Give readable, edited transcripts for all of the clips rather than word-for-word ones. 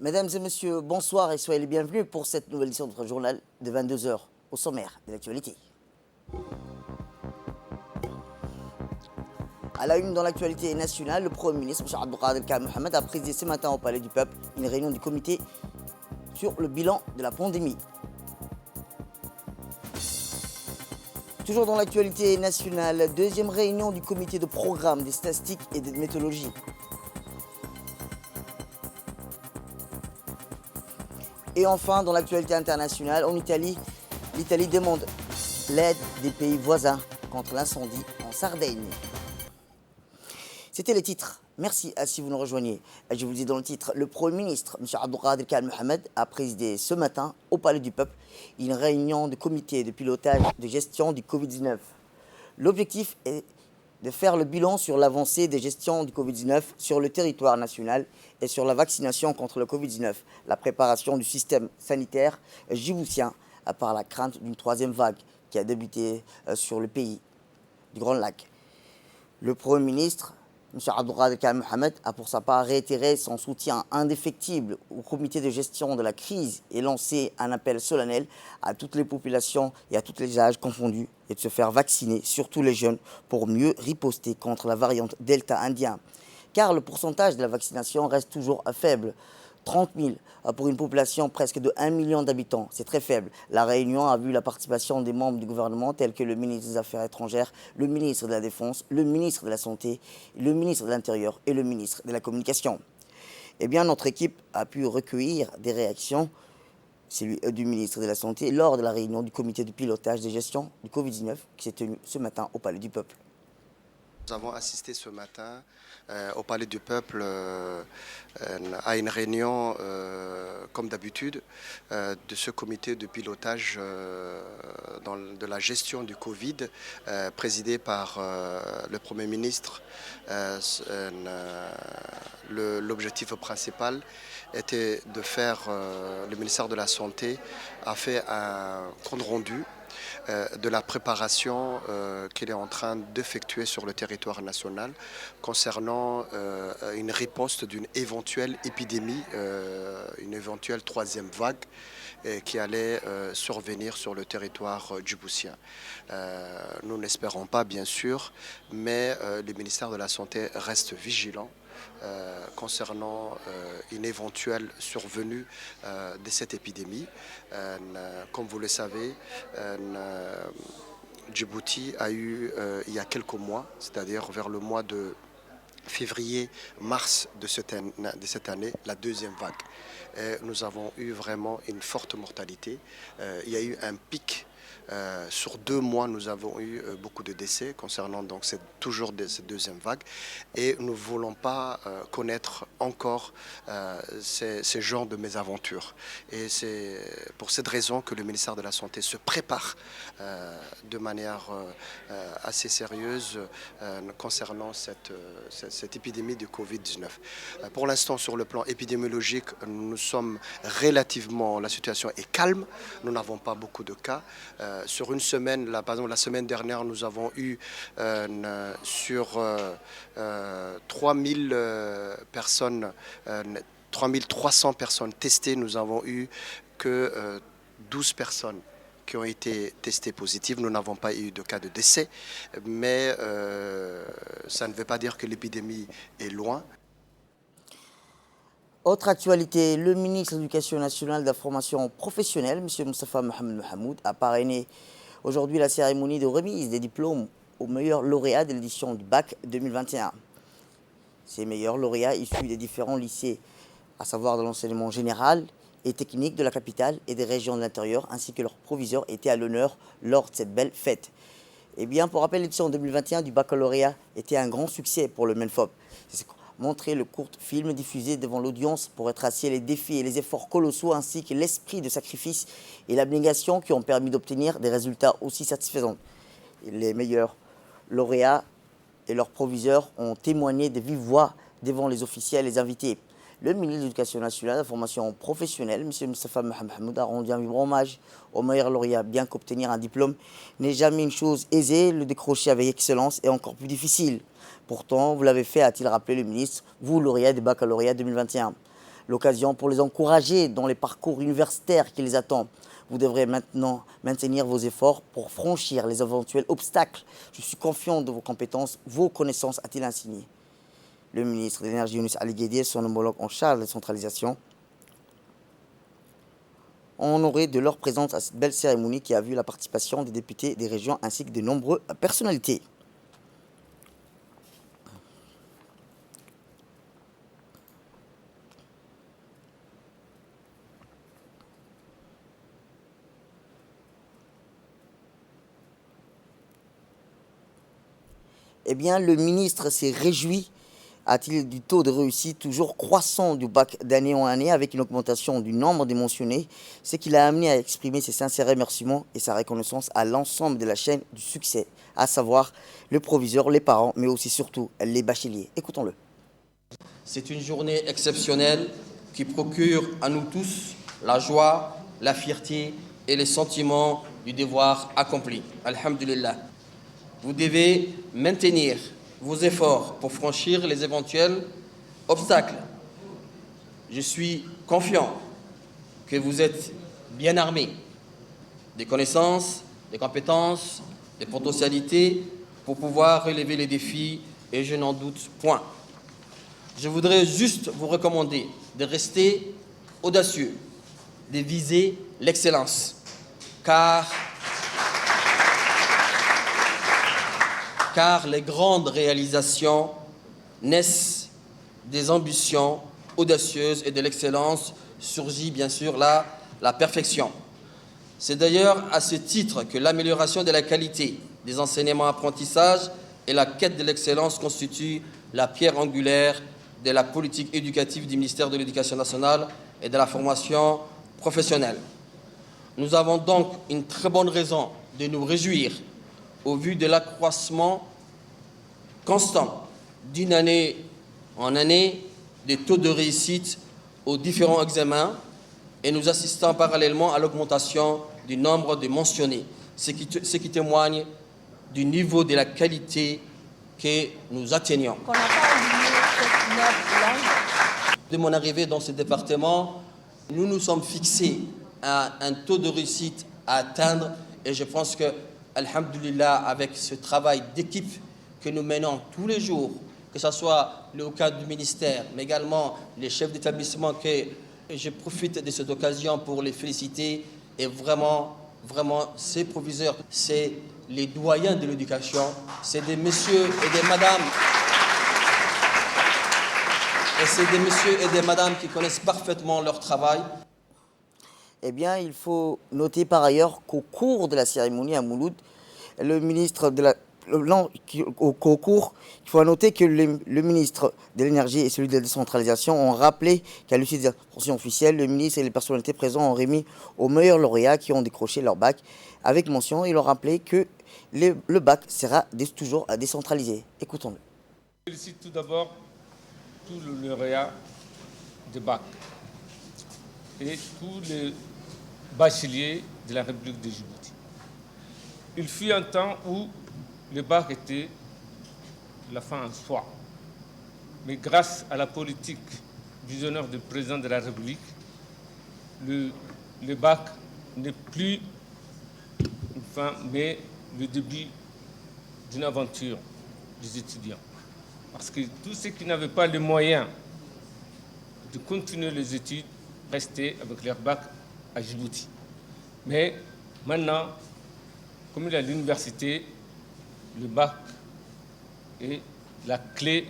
Mesdames et messieurs, bonsoir et soyez les bienvenus pour cette nouvelle édition de notre journal de 22 heures au sommaire de l'actualité. À la une dans l'actualité nationale, le Premier ministre, M. Abdelkader Mohamed, a présidé ce matin au Palais du Peuple une réunion du comité sur le bilan de la pandémie. Toujours dans l'actualité nationale, deuxième réunion du comité de programme des statistiques et de méthodologie. Et enfin, dans l'actualité internationale, en Italie, l'Italie demande l'aide des pays voisins contre l'incendie en Sardaigne. C'était les titres. Merci si vous nous rejoignez. Je vous le dis dans le titre, le Premier ministre, M. Abdelkader Mohamed, a présidé ce matin au Palais du Peuple une réunion de comité de pilotage de gestion du Covid-19. L'objectif est de faire le bilan sur l'avancée des gestions du Covid-19 sur le territoire national et sur la vaccination contre le Covid-19, la préparation du système sanitaire djiboutien par la crainte d'une troisième vague qui a débuté sur le pays du Grand Lac. Le Premier ministre, M. Abdelkader Mohamed, a pour sa part réitéré son soutien indéfectible au comité de gestion de la crise et lancé un appel solennel à toutes les populations et à tous les âges confondus et de se faire vacciner, surtout les jeunes, pour mieux riposter contre la variante Delta indien. Car le pourcentage de la vaccination reste toujours faible. 30 000 pour une population presque de 1 million d'habitants. C'est très faible. La réunion a vu la participation des membres du gouvernement tels que le ministre des Affaires étrangères, le ministre de la Défense, le ministre de la Santé, le ministre de l'Intérieur et le ministre de la Communication. Eh bien, notre équipe a pu recueillir des réactions, celui du ministre de la Santé, lors de la réunion du comité de pilotage de gestion du Covid-19 qui s'est tenue ce matin au Palais du Peuple. Nous avons assisté ce matin au Palais du Peuple à une réunion, comme d'habitude, de ce comité de pilotage de la gestion du Covid, présidé par le Premier ministre. L'objectif principal était de faire, le ministère de la Santé a fait un compte rendu de la préparation qu'il est en train d'effectuer sur le territoire national concernant une riposte d'une éventuelle épidémie, une éventuelle troisième vague qui allait survenir sur le territoire djiboutien. Nous n'espérons pas, bien sûr, mais le ministère de la Santé reste vigilant concernant une éventuelle survenue de cette épidémie. Comme vous le savez, Djibouti a eu, il y a quelques mois, c'est-à-dire vers le mois de février-mars de cette année, la deuxième vague. Et nous avons eu vraiment une forte mortalité. Il y a eu un pic. Sur 2 mois, nous avons eu beaucoup de décès concernant donc cette deuxième vague et nous ne voulons pas connaître encore ces genres de mésaventures. Et c'est pour cette raison que le ministère de la Santé se prépare de manière assez sérieuse concernant cette épidémie de Covid-19. Pour l'instant, sur le plan épidémiologique, nous sommes relativement, la situation est calme, nous n'avons pas beaucoup de cas. Sur une semaine, par exemple la semaine dernière, nous avons eu sur 3000 personnes, 3300 personnes testées, nous avons eu que 12 personnes qui ont été testées positives. Nous n'avons pas eu de cas de décès, mais ça ne veut pas dire que l'épidémie est loin. Autre actualité, le ministre de l'Éducation nationale et de la formation professionnelle, M. Moustapha Mohamed Mahamoud, a parrainé aujourd'hui la cérémonie de remise des diplômes aux meilleurs lauréats de l'édition du bac 2021. Ces meilleurs lauréats issus des différents lycées, à savoir de l'enseignement général et technique de la capitale et des régions de l'intérieur, ainsi que leurs proviseurs, étaient à l'honneur lors de cette belle fête. Eh bien, pour rappel, l'édition 2021 du baccalauréat était un grand succès pour le MENFOP. Montrer le court film diffusé devant l'audience pour retracer les défis et les efforts colossaux ainsi que l'esprit de sacrifice et l'abnégation qui ont permis d'obtenir des résultats aussi satisfaisants. Les meilleurs lauréats et leurs proviseurs ont témoigné de vive voix devant les officiels et les invités. Le ministre de l'Éducation nationale et de la formation professionnelle, M. Moustapha Mohamed Mahamoud, a rendu un vibrant hommage aux meilleurs lauréats, bien qu'obtenir un diplôme n'est jamais une chose aisée, le décrocher avec excellence est encore plus difficile. Pourtant, vous l'avez fait, a-t-il rappelé le ministre, vous, lauréat des baccalauréats 2021. L'occasion pour les encourager dans les parcours universitaires qui les attendent. Vous devrez maintenant maintenir vos efforts pour franchir les éventuels obstacles. Je suis confiant de vos compétences, vos connaissances, a-t-il insigné. Le ministre de l'Énergie, Younous Ali Guédié, son homologue en charge de la décentralisation, ont honoré de leur présence à cette belle cérémonie qui a vu la participation des députés des régions ainsi que de nombreuses personnalités. Eh bien, le ministre s'est réjoui, a-t-il, du taux de réussite toujours croissant du bac d'année en année avec une augmentation du nombre des mentionnés, ce qui l'a amené à exprimer ses sincères remerciements et sa reconnaissance à l'ensemble de la chaîne du succès, à savoir le proviseur, les parents, mais aussi surtout les bacheliers. Écoutons-le. C'est une journée exceptionnelle qui procure à nous tous la joie, la fierté et les sentiments du devoir accompli. Alhamdulillah. Vous devez maintenir vos efforts pour franchir les éventuels obstacles. Je suis confiant que vous êtes bien armés des connaissances, des compétences, des potentialités pour pouvoir relever les défis et je n'en doute point. Je voudrais juste vous recommander de rester audacieux, de viser l'excellence, car les grandes réalisations naissent des ambitions audacieuses et de l'excellence surgit bien sûr la perfection. C'est d'ailleurs à ce titre que l'amélioration de la qualité des enseignements-apprentissages et la quête de l'excellence constituent la pierre angulaire de la politique éducative du ministère de l'Éducation nationale et de la formation professionnelle. Nous avons donc une très bonne raison de nous réjouir au vu de l'accroissement constant d'une année en année des taux de réussite aux différents examens et nous assistons parallèlement à l'augmentation du nombre de mentionnés, ce qui témoigne du niveau de la qualité que nous atteignons. De mon arrivée dans ce département, nous nous sommes fixés à un taux de réussite à atteindre et je pense que, alhamdulillah, avec ce travail d'équipe que nous menons tous les jours, que ce soit le cadre du ministère, mais également les chefs d'établissement, que je profite de cette occasion pour les féliciter et vraiment, ces proviseurs, c'est les doyens de l'éducation, c'est des messieurs et des madames. Et c'est des messieurs et des madames qui connaissent parfaitement leur travail. Eh bien, il faut noter par ailleurs qu'au cours de la cérémonie à Mouloud, le ministre de la... Au cours, il faut noter que le ministre de l'Énergie et celui de la décentralisation ont rappelé qu'à l'issue des instructions officielles, le ministre et les personnalités présentes ont remis aux meilleurs lauréats qui ont décroché leur bac avec mention. Ils ont rappelé que le bac sera toujours décentralisé. Écoutons-le. Je félicite tout d'abord tous les lauréats de bac et tous les bacheliers de la République de Djibouti. Il fut un temps où le bac était la fin en soi. Mais grâce à la politique visionnaire du président de la République, le bac n'est plus une fin, mais le début d'une aventure des étudiants. Parce que tous ceux qui n'avaient pas les moyens de continuer les études restaient avec leur bac à Djibouti. Mais maintenant, comme il y a l'université, le bac est la clé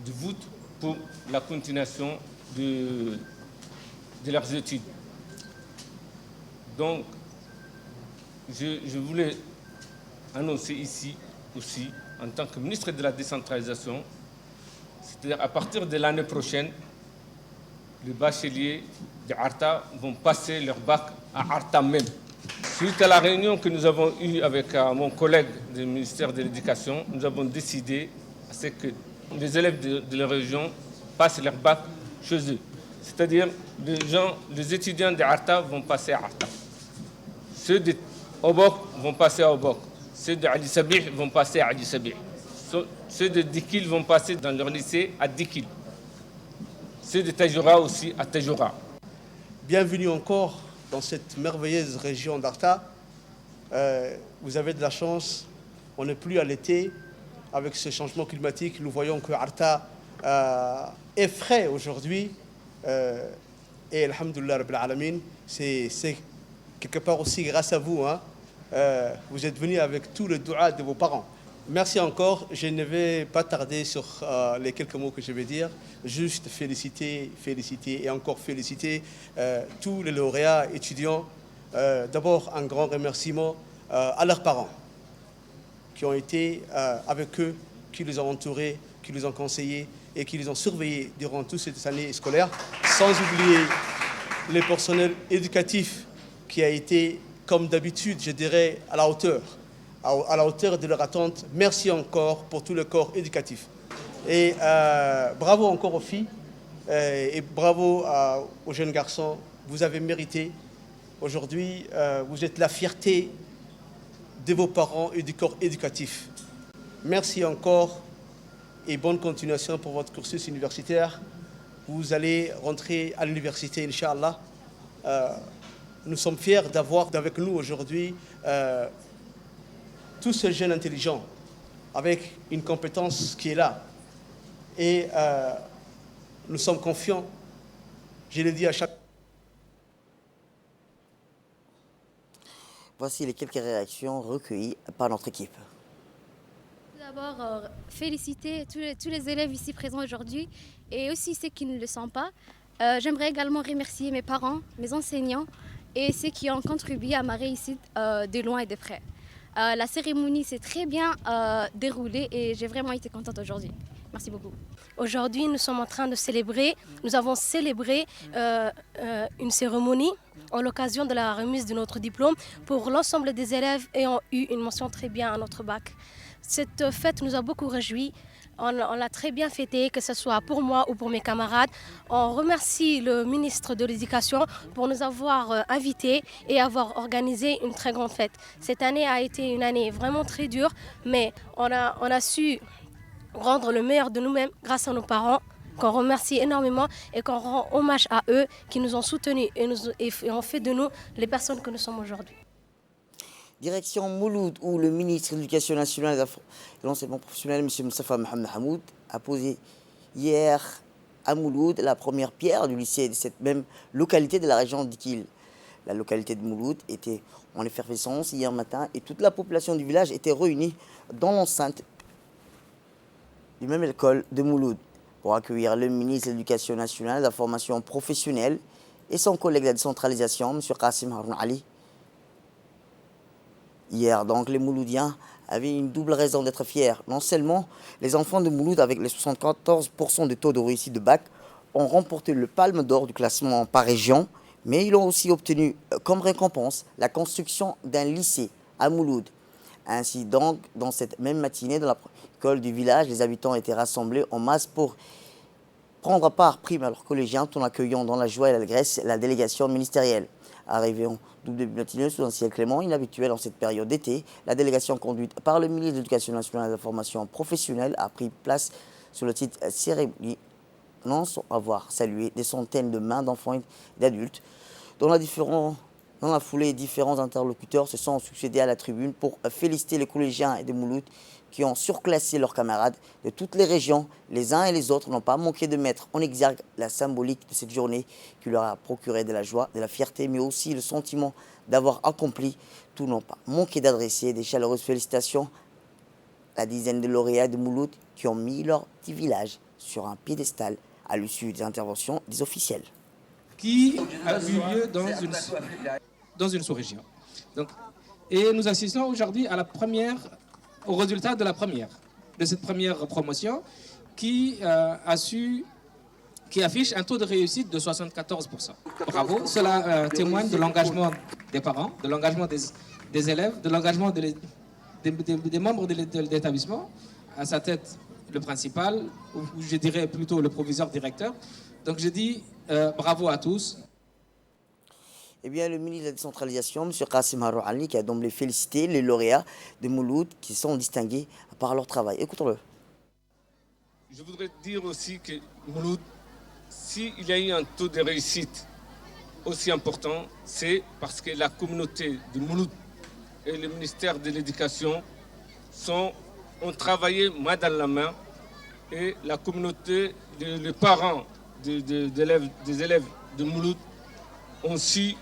de voûte pour la continuation de leurs études. Donc, je voulais annoncer ici aussi, en tant que ministre de la décentralisation, c'est-à-dire à partir de l'année prochaine, les bacheliers de Arta vont passer leur bac à Arta même. Suite à la réunion que nous avons eue avec mon collègue du ministère de l'Éducation, nous avons décidé que les élèves de la région passent leur bac chez eux. C'est-à-dire les étudiants de Arta vont passer à Arta. Ceux de Obok vont passer à Obok. Ceux de Ali Sabih vont passer à Ali Sabih. Ceux de Dikil vont passer dans leur lycée à Dikil. c'est de Tajoura aussi à Tajoura. Bienvenue encore dans cette merveilleuse région d'Arta. Vous avez de la chance, on n'est plus à l'été. Avec ce changement climatique, nous voyons que Arta est frais aujourd'hui. Et alhamdoulilah rabbil alamin, c'est quelque part aussi grâce à vous. Hein. Vous êtes venus avec tout le doua de vos parents. Merci encore. Je ne vais pas tarder sur les quelques mots que je vais dire. Juste féliciter et encore féliciter tous les lauréats étudiants. D'abord, un grand remerciement à leurs parents qui ont été avec eux, qui les ont entourés, qui les ont conseillés et qui les ont surveillés durant toute cette année scolaire. Sans oublier les personnels éducatifs qui a été, comme d'habitude, je dirais, à la hauteur de leur attente. Merci encore pour tout le corps éducatif. Et bravo encore aux filles et bravo aux jeunes garçons. Vous avez mérité. Aujourd'hui, vous êtes la fierté de vos parents et du corps éducatif. Merci encore et bonne continuation pour votre cursus universitaire. Vous allez rentrer à l'université, Inch'Allah. Nous sommes fiers d'avoir avec nous aujourd'hui tous ces jeunes intelligents avec une compétence qui est là. Et nous sommes confiants, je l'ai dit à chaque... Voici les quelques réactions recueillies par notre équipe. Tout d'abord, féliciter tous les élèves ici présents aujourd'hui et aussi ceux qui ne le sont pas. J'aimerais également remercier mes parents, mes enseignants et ceux qui ont contribué à ma réussite de loin et de près. La cérémonie s'est très bien déroulée et j'ai vraiment été contente aujourd'hui. Merci beaucoup. Aujourd'hui, nous sommes en train de célébrer, nous avons célébré une cérémonie à l'occasion de la remise de notre diplôme pour l'ensemble des élèves ayant eu une mention très bien à notre bac. Cette fête nous a beaucoup réjouis. On l'a très bien fêté, que ce soit pour moi ou pour mes camarades. On remercie le ministre de l'Éducation pour nous avoir invités et avoir organisé une très grande fête. Cette année a été une année vraiment très dure, mais on a su rendre le meilleur de nous-mêmes grâce à nos parents, qu'on remercie énormément et qu'on rend hommage à eux qui nous ont soutenus et ont fait de nous les personnes que nous sommes aujourd'hui. Direction Mouloud, où le ministre de l'Éducation nationale et de l'enseignement professionnel, M. Moustapha Mohamed Hamoud, a posé hier à Mouloud la première pierre du lycée de cette même localité de la région d'Ikil. La localité de Mouloud était en effervescence hier matin et toute la population du village était réunie dans l'enceinte du même école de Mouloud pour accueillir le ministre de l'Éducation nationale et de la formation professionnelle et son collègue de la décentralisation, M. Qassim Haroun Ali. Hier, donc, les Mouloudiens avaient une double raison d'être fiers. Non seulement les enfants de Mouloud, avec les 74% de taux de réussite de bac, ont remporté le palme d'or du classement par région, mais ils ont aussi obtenu comme récompense la construction d'un lycée à Mouloud. Ainsi donc, dans cette même matinée, dans l'école du village, les habitants étaient rassemblés en masse pour prendre part prime à leurs collégiens, tout en accueillant dans la joie et l'allégresse la délégation ministérielle. Arrivée en double début matinée sous un ciel clément, inhabituel en cette période d'été, la délégation conduite par le ministre de l'Éducation nationale et de la formation professionnelle a pris place sur le site cérémonie, sans avoir salué des centaines de mains d'enfants et d'adultes. Dans la foulée, différents interlocuteurs se sont succédés à la tribune pour féliciter les collégiens et des Mouloud qui ont surclassé leurs camarades de toutes les régions. Les uns et les autres n'ont pas manqué de mettre en exergue la symbolique de cette journée qui leur a procuré de la joie, de la fierté, mais aussi le sentiment d'avoir accompli. Tous n'ont pas manqué d'adresser des chaleureuses félicitations à la dizaine de lauréats de Mouloud qui ont mis leur petit village sur un piédestal à l'issue des interventions des officiels. Qui a eu lieu dans une sous-région. Et nous assistons aujourd'hui à au résultat de cette première promotion qui affiche un taux de réussite de 74%. Bravo, cela témoigne de l'engagement des parents, de l'engagement des élèves, de l'engagement des membres de l'établissement, à sa tête le principal, ou je dirais plutôt le proviseur directeur. Donc je dis bravo à tous. Eh bien, le ministre de la décentralisation, M. Qassim Haroun Ali, qui a d'emblée félicité les lauréats de Mouloud qui sont distingués par leur travail. Écoutons-le. Je voudrais dire aussi que Mouloud, s'il y a eu un taux de réussite aussi important, c'est parce que la communauté de Mouloud et le ministère de l'Éducation ont travaillé main dans la main, et la communauté, les parents des élèves de Mouloud ont su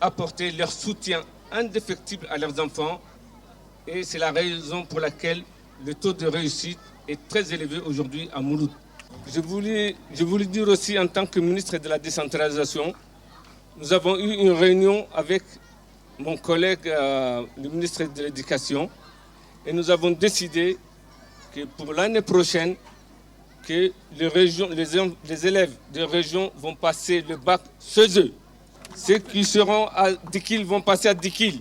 apporter leur soutien indéfectible à leurs enfants, et c'est la raison pour laquelle le taux de réussite est très élevé aujourd'hui à Mouloud. Je voulais dire aussi, en tant que ministre de la décentralisation, nous avons eu une réunion avec mon collègue, le ministre de l'Éducation, et nous avons décidé que pour l'année prochaine, que les élèves des régions vont passer le bac chez eux. Ceux qui seront à Dikil vont passer à Dikil.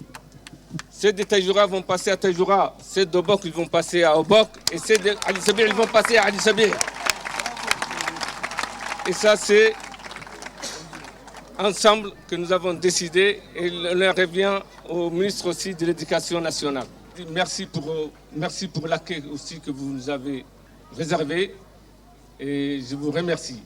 Ceux de Tajoura vont passer à Tajoura. Ceux d'Obok, ils vont passer à Obok. Et ceux d'Ali Sabir, ils vont passer à Ali Sabir. Et ça, c'est ensemble que nous avons décidé, et on revient au ministre aussi de l'Éducation nationale. Merci pour l'accueil aussi que vous nous avez réservé, et je vous remercie.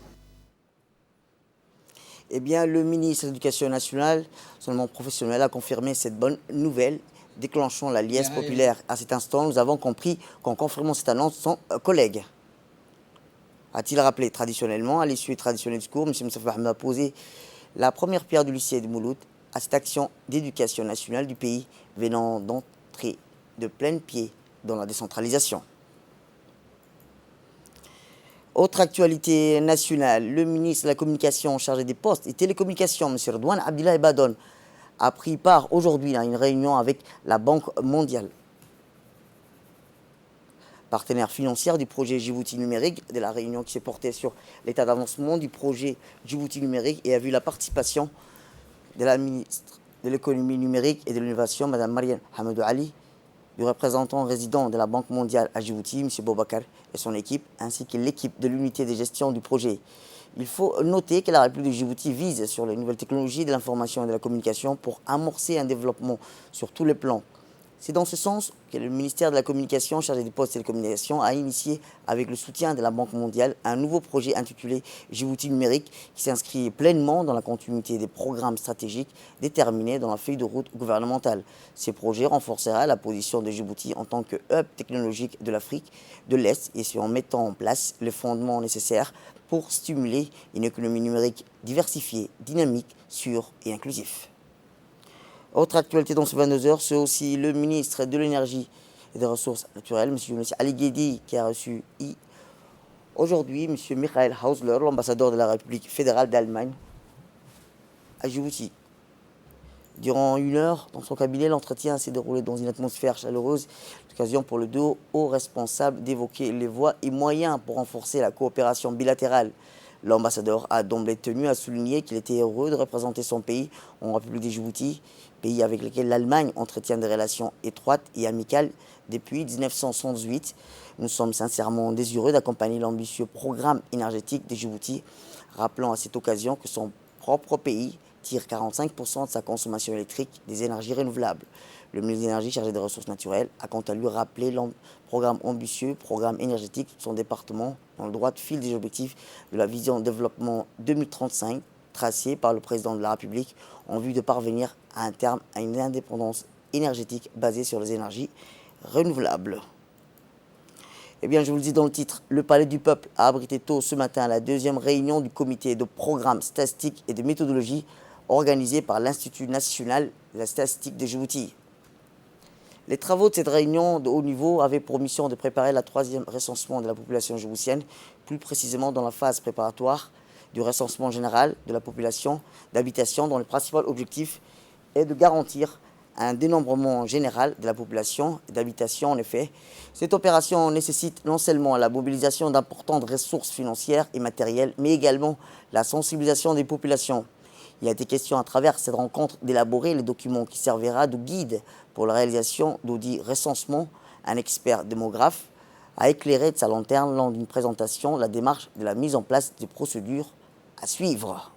Eh bien, le ministre de l'Éducation nationale, son nom professionnel, a confirmé cette bonne nouvelle, déclenchant la liesse populaire. À cet instant, nous avons compris qu'en confirmant cette annonce, son collègue a-t-il rappelé traditionnellement, à l'issue du traditionnel discours, M. Moustapha Ahmed a posé la première pierre du lycée de Mouloud à cette action d'éducation nationale du pays venant d'entrer de plein pied dans la décentralisation. Autre actualité nationale, le ministre de la Communication chargé des postes et télécommunications, M. Redouane Abdullah Ebadon, a pris part aujourd'hui à une réunion avec la Banque mondiale, partenaire financière du projet Djibouti numérique, de la réunion qui s'est portée sur l'état d'avancement du projet Djibouti numérique, et a vu la participation de la ministre de l'économie numérique et de l'innovation, Mme Mariam Hamadou Ali, du représentant résident de la Banque mondiale à Djibouti, M. Boubacar, et son équipe, ainsi que l'équipe de l'unité de gestion du projet. Il faut noter que la République de Djibouti vise sur les nouvelles technologies de l'information et de la communication pour amorcer un développement sur tous les plans. C'est dans ce sens que le ministère de la Communication, chargé des postes et des télécommunications, a initié, avec le soutien de la Banque mondiale, un nouveau projet intitulé Djibouti numérique, qui s'inscrit pleinement dans la continuité des programmes stratégiques déterminés dans la feuille de route gouvernementale. Ces projets renforcera la position de Djibouti en tant que hub technologique de l'Afrique de l'Est, et en mettant en place les fondements nécessaires pour stimuler une économie numérique diversifiée, dynamique, sûre et inclusive. Autre actualité dans ce 22h, c'est aussi le ministre de l'Énergie et des Ressources naturelles, M. Younes Ali Guedi, qui a reçu aujourd'hui M. Michael Hausler, l'ambassadeur de la République fédérale d'Allemagne à Djibouti. Durant 1 heure, dans son cabinet, l'entretien s'est déroulé dans une atmosphère chaleureuse, l'occasion pour le deux hauts responsables d'évoquer les voies et moyens pour renforcer la coopération bilatérale. L'ambassadeur a d'emblée tenu à souligner qu'il était heureux de représenter son pays en République de Djibouti, pays avec lequel l'Allemagne entretient des relations étroites et amicales depuis 1978. Nous sommes sincèrement désireux d'accompagner l'ambitieux programme énergétique de Djibouti, rappelant à cette occasion que son propre pays tire 45% de sa consommation électrique des énergies renouvelables. Le ministre de l'Énergie chargé des ressources naturelles a quant à lui rappelé le programme ambitieux, programme énergétique de son département dans le droit de fil des objectifs de la vision de développement 2035 tracée par le président de la République en vue de parvenir à un terme à une indépendance énergétique basée sur les énergies renouvelables. Eh bien, je vous le dis dans le titre, le Palais du Peuple a abrité tôt ce matin la deuxième réunion du comité de programme statistique et de méthodologie organisée par l'Institut national de la statistique de Djibouti. Les travaux de cette réunion de haut niveau avaient pour mission de préparer la 3e recensement de la population djiboutienne, plus précisément dans la phase préparatoire du recensement général de la population d'habitation, dont le principal objectif est de garantir un dénombrement général de la population d'habitation. En effet, cette opération nécessite non seulement la mobilisation d'importantes ressources financières et matérielles, mais également la sensibilisation des populations. Il a été question à travers cette rencontre d'élaborer les documents qui servira de guide pour la réalisation d'audit recensement. Un expert démographe a éclairé de sa lanterne lors d'une présentation la démarche de la mise en place des procédures à suivre.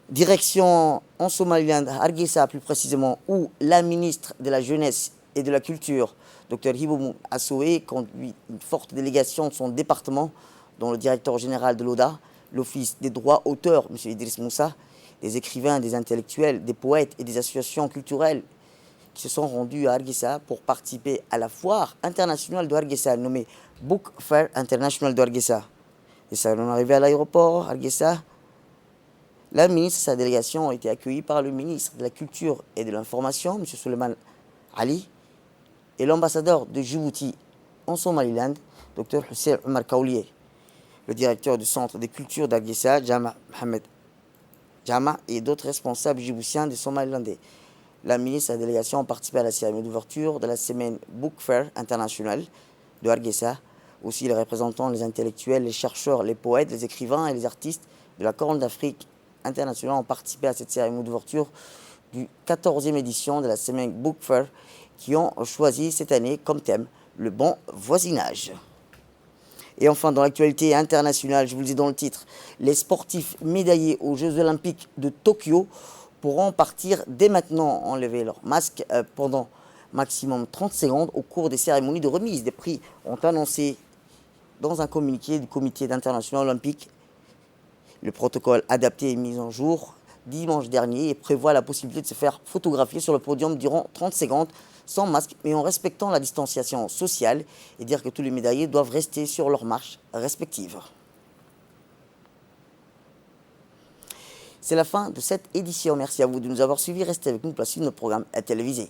Direction en Somaliland, Hargeisa plus précisément, où la ministre de la Jeunesse et de la Culture, Dr Hiboum Assoué, conduit une forte délégation de son département dont le directeur général de l'ODA, l'Office des droits auteurs, M. Idriss Moussa, des écrivains, des intellectuels, des poètes et des associations culturelles qui se sont rendus à Hargeisa pour participer à la foire internationale de Hargeisa, nommée Book Fair International de Hargeisa. Et ça, on est arrivé à l'aéroport, Hargeisa. La ministre et sa délégation ont été accueillis par le ministre de la Culture et de l'Information, M. Souleymane Ali, et l'ambassadeur de Djibouti en Somaliland, Dr Hussein Omar Kaoulié, le directeur du Centre de culture d'Hargeisa, Jama Mohamed Jama, et d'autres responsables djiboutiens des Somalilandais. La ministre et sa délégation ont participé à la cérémonie d'ouverture de la semaine Book Fair International de Hargeisa. Aussi, les représentants, les intellectuels, les chercheurs, les poètes, les écrivains et les artistes de la Corne d'Afrique internationale ont participé à cette cérémonie d'ouverture du 14e édition de la semaine Book Fair, qui ont choisi cette année comme thème le bon voisinage. Et enfin, dans l'actualité internationale, je vous le dis dans le titre, les sportifs médaillés aux Jeux Olympiques de Tokyo pourront partir dès maintenant, enlever leur masque pendant maximum 30 secondes au cours des cérémonies de remise des prix, ont annoncé dans un communiqué du comité international olympique. Le protocole adapté est mis en jour dimanche dernier et prévoit la possibilité de se faire photographier sur le podium durant 30 secondes sans masque, mais en respectant la distanciation sociale, et dire que tous les médaillés doivent rester sur leur marche respective. C'est la fin de cette édition. Merci à vous de nous avoir suivis. Restez avec nous pour la suite de notre programme télévisé.